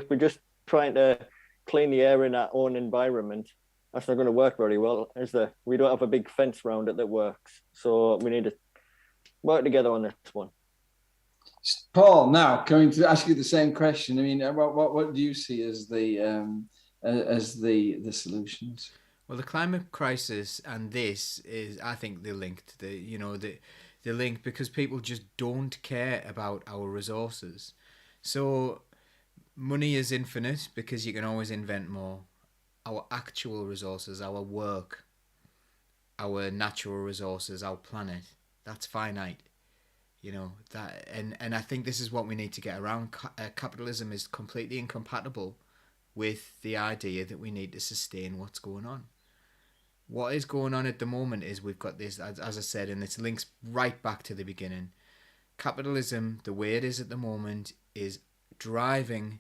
we're just trying to clean the air in our own environment, that's not going to work very well, is there? We don't have a big fence around it that works. So we need to work together on this one. Paul, now going to ask you the same question. I mean, what do you see as the solutions? Well, the climate crisis and this is, I think, they're linked. They're linked because people just don't care about our resources. So money is infinite because you can always invent more. Our actual resources, our work, our natural resources, our planet, that's finite. And I think this is what we need to get around. Capitalism is completely incompatible with the idea that we need to sustain what's going on. What is going on at the moment is we've got this, as I said, and this links right back to the beginning. Capitalism, the way it is at the moment, is driving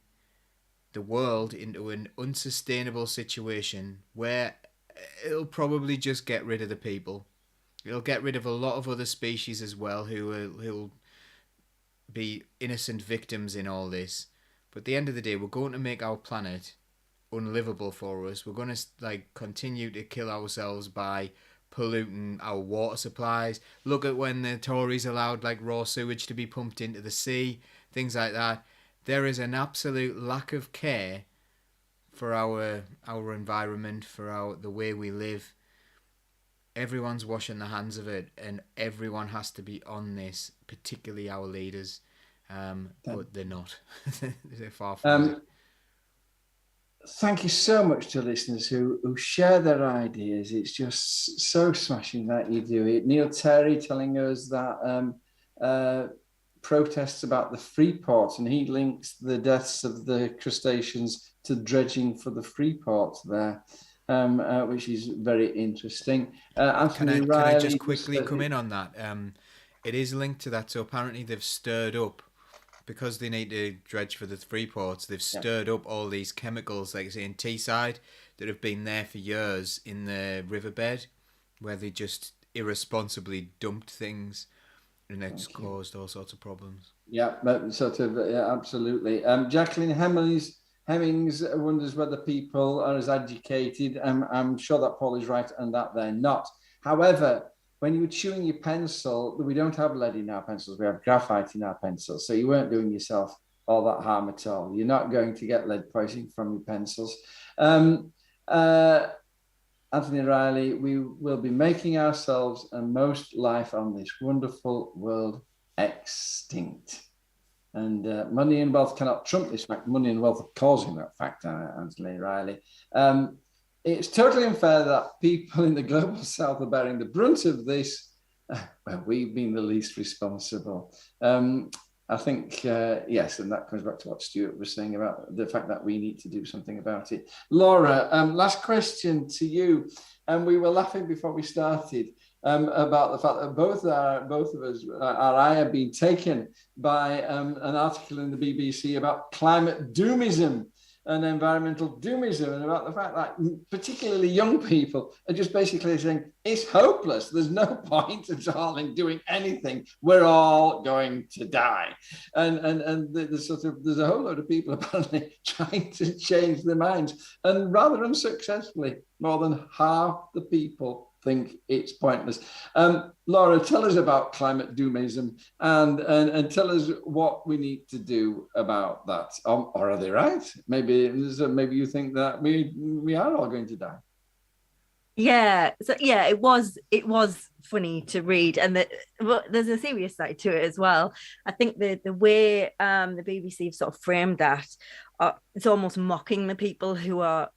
the world into an unsustainable situation where it'll probably just get rid of the people. It'll get rid of a lot of other species as well who'll be innocent victims in all this. But at the end of the day, we're going to make our planet unlivable for us. We're going to continue to kill ourselves by polluting our water supplies. Look at when the Tories allowed raw sewage to be pumped into the sea, things like that. There is an absolute lack of care for our environment, for the way we live. Everyone's washing their hands of it, and everyone has to be on this, particularly our leaders. But they're not. They're far from it. Thank you so much to listeners who share their ideas. It's just so smashing that you do it. Neil Terry telling us that protests about the Freeport, and he links the deaths of the crustaceans to dredging for the Freeport there. Which is very interesting. Can I just quickly come in on that? It is linked to that. So apparently they've stirred up because they need to dredge for the free ports, they've stirred up all these chemicals, like say in Teesside, that have been there for years in the riverbed, where they just irresponsibly dumped things, and it's caused all sorts of problems. Yeah, but sort of, absolutely. Jacqueline Hemmings wonders whether people are as educated. I'm sure that Paul is right and that they're not. However, when you were chewing your pencil, we don't have lead in our pencils, we have graphite in our pencils. So you weren't doing yourself all that harm at all. You're not going to get lead poisoning from your pencils. Anthony Riley, we will be making ourselves and most life on this wonderful world extinct. And money and wealth cannot trump this fact. Money and wealth are causing that fact, Anthony Riley. It's totally unfair that people in the global south are bearing the brunt of this. Well, we've been the least responsible. I think, yes, and that comes back to what Stuart was saying about the fact that we need to do something about it. Laura, last question to you. And we were laughing before we started about the fact that both of us, our eye have been taken by an article in the BBC about climate doomism and environmental doomism, and about the fact that particularly young people are just basically saying it's hopeless. There's no point at all in doing anything. We're all going to die. And there's a whole load of people apparently trying to change their minds, and rather unsuccessfully. More than half the people think it's pointless. Laura, tell us about climate doomism and tell us what we need to do about that. Or are they right? Maybe you think that we are all going to die. Yeah, so yeah, it was funny to read, and there's a serious side to it as well. I think the way the BBC have sort of framed that, it's almost mocking the people who are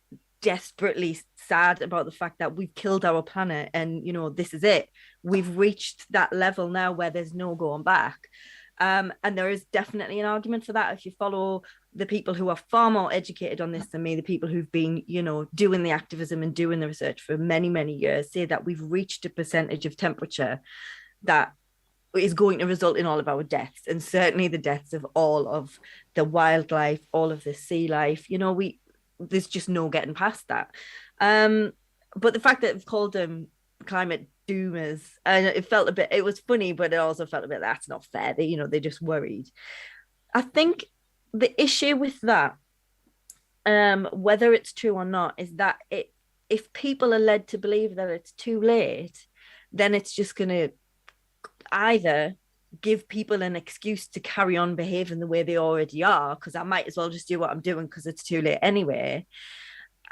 desperately sad about the fact that we've killed our planet, and this is it. We've reached that level now where there's no going back. And there is definitely an argument for that. If you follow the people who are far more educated on this than me, the people who've been, doing the activism and doing the research for many, many years, say that we've reached a percentage of temperature that is going to result in all of our deaths, and certainly the deaths of all of the wildlife, all of the sea life. There's just no getting past that. But the fact that it's called them climate doomers, and it was funny, but it also felt a bit, that's not fair. They're just worried. I think the issue with that, whether it's true or not, is that if people are led to believe that it's too late, then it's just going to either give people an excuse to carry on behaving the way they already are, because I might as well just do what I'm doing because it's too late anyway.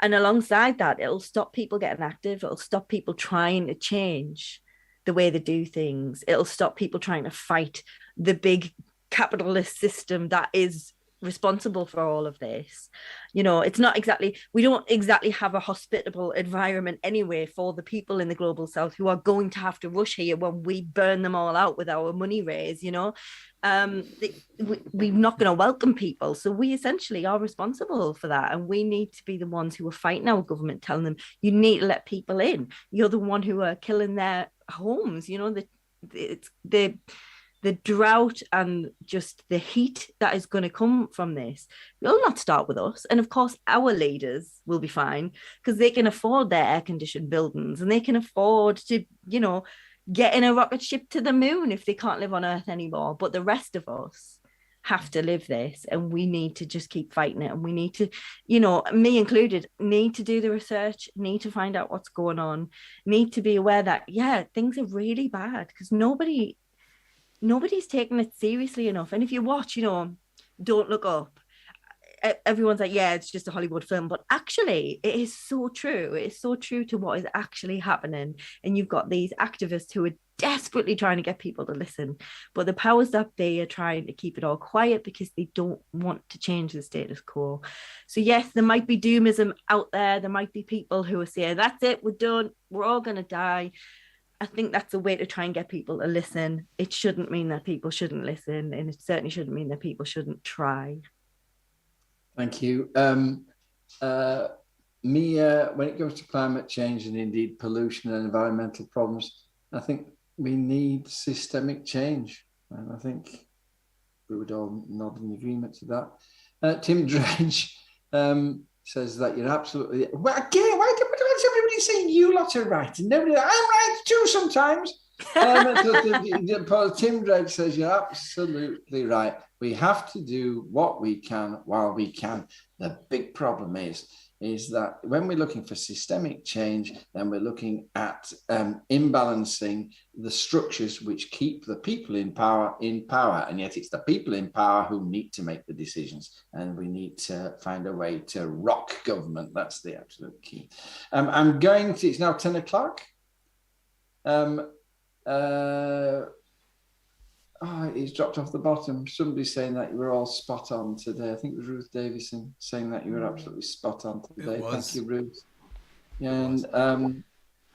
And alongside that, it'll stop people getting active. It'll stop people trying to change the way they do things. It'll stop people trying to fight the big capitalist system that is responsible for all of this. It's not exactly, we don't exactly have a hospitable environment anyway for the people in the global south who are going to have to rush here when we burn them all out with our money raise. We're not going to welcome people, so we essentially are responsible for that, and we need to be the ones who are fighting our government, telling them you need to let people in. You're the one who are killing their homes. The drought and just the heat that is going to come from this will not start with us. And of course, our leaders will be fine because they can afford their air-conditioned buildings, and they can afford to, get in a rocket ship to the moon if they can't live on Earth anymore. But the rest of us have to live this, and we need to just keep fighting it. And we need to, me included, need to do the research, need to find out what's going on, need to be aware that, yeah, things are really bad because nobody's taking it seriously enough. And if you watch, Don't Look Up, everyone's like, yeah, it's just a Hollywood film, but actually it is so true. It is so true to what is actually happening. And you've got these activists who are desperately trying to get people to listen, but the powers that be are trying to keep it all quiet because they don't want to change the status quo. So yes, there might be doomism out there. There might be people who are saying, that's it, we're done, we're all going to die. I think that's a way to try and get people to listen. It shouldn't mean that people shouldn't listen, and it certainly shouldn't mean that people shouldn't try. Thank you. Mia, when it comes to climate change and indeed pollution and environmental problems, I think we need systemic change. And I think we would all nod in agreement to that. Tim Dredge says that you're absolutely... Well, again, why is everybody saying you lot are right? And nobody... I'm right too sometimes. Tim Dredge says you're absolutely right. We have to do what we can while we can. The big problem is that when we're looking for systemic change, then we're looking at imbalancing the structures which keep the people in power, and yet it's the people in power who need to make the decisions, and we need to find a way to rock government. That's the absolute key. I'm going to, it's now 10 o'clock. He's dropped off the bottom. Somebody's saying that you were all spot on today. I think it was Ruth Davison saying that you were absolutely spot on today. Thank you, Ruth. And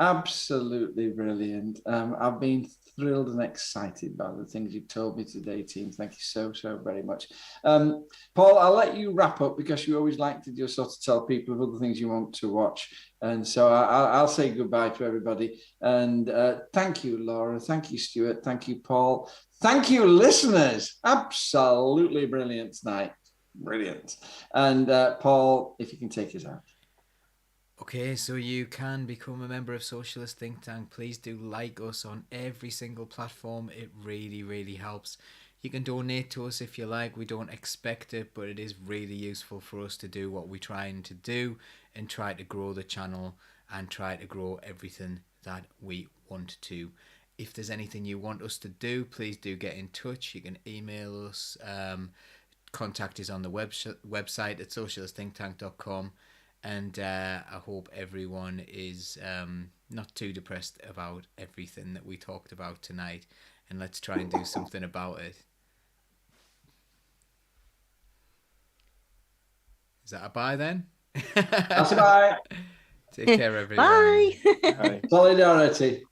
absolutely brilliant. I've been thrilled and excited by the things you've told me today, team. Thank you so very much. Paul, I'll let you wrap up because you always like to just sort of tell people of other things you want to watch. And so I'll say goodbye to everybody. And thank you, Laura. Thank you, Stuart. Thank you, Paul. Thank you, listeners. Absolutely brilliant tonight. Brilliant. And Paul, if you can take us out. Okay, so you can become a member of Socialist Think Tank. Please do like us on every single platform. It really helps. You can donate to us if you like. We don't expect it, but it is really useful for us to do what we're trying to do and try to grow the channel and try to grow everything that we want to. If there's anything you want us to do, please do get in touch. You can email us. Contact is on the website at socialistthinktank.com. And I hope everyone is not too depressed about everything that we talked about tonight. And let's try and do something about it. Is that a bye then? That's a bye. Take care, everyone. Bye. Solidarity.